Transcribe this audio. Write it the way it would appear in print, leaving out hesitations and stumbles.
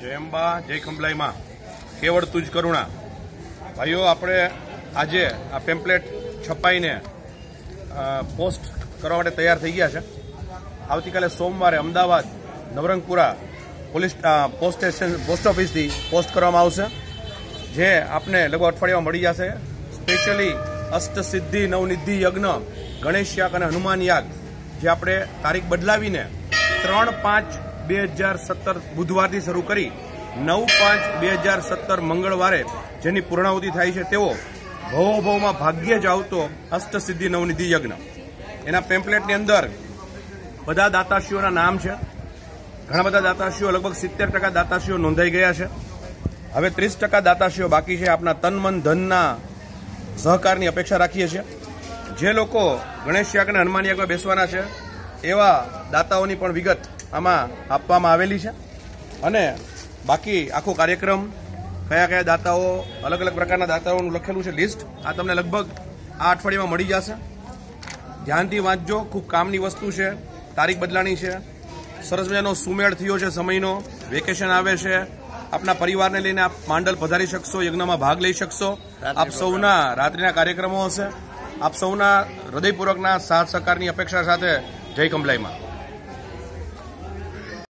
जय अंबा जय खंभलाई मां केवड़ तुज करुणा। भाईओ आपणे आजे आ पेम्पलेट छपाईने पोस्ट करवा माटे तैयार थई गया छे। आवतीकाले सोमवारे Ahmedabad Navrangpura police post office थी पोस्ट करवामां आवशे, जे आपने लगभग अठवाडियामां मळी जशे। स्पेशली अष्टसिद्धि नवनिधि यज्ञ गणेश याग अने हनुमान याग जे आपणे तारीख बदलावीने 3/5/2017 बुधवारथी शरू करी 9/5/2017 मंगळवारे जेनी पूर्णाहुति थाय छे तेवो भवोभवमां भाग्ये ज आवतो अष्टसिद्धि नवनिधि यज्ञ। एना पेम्पलेटनी अंदर बधा दाताश्रीओना नाम छे। घणा बधा दाताश्रीओ लगभग 70% दाताश्रीओ नोंधाई गया छे। हवे 30% दाताश्रीओ बाकी छे। आपना तन मन धनना सहकारनी अपेक्षा राखीए छे। जे लोको गणेश याग अने हनुमान यागमां बेसवाना छे एवा दाताओनी पण विगत आमां आपवामां आवेली छे। अने बाकी आखो कार्यक्रम कया कया दाताओ अलग अलग प्रकारना दाताओनुं लखेલું છે लिस्ट आ तमने लगभग आ अठवाडियामां मળી जशे। ध्यानथी वांचजो, खूब कामनी वस्तु छे। तारीख बदलाणी छे। सरस मजानो सुमेळ थयो छे समयनो। वेकेशन आवे छे। आपना परिवारने लईने आप मांडल पधारी शकशो, यज्ञमां भाग लई शकशो। आप सौना रात्रिना कार्यक्रमो हशे। आप सौना हृदयपूर्वकना साथ सहकारनी अपेक्षा साथे जय खंभलाई मां।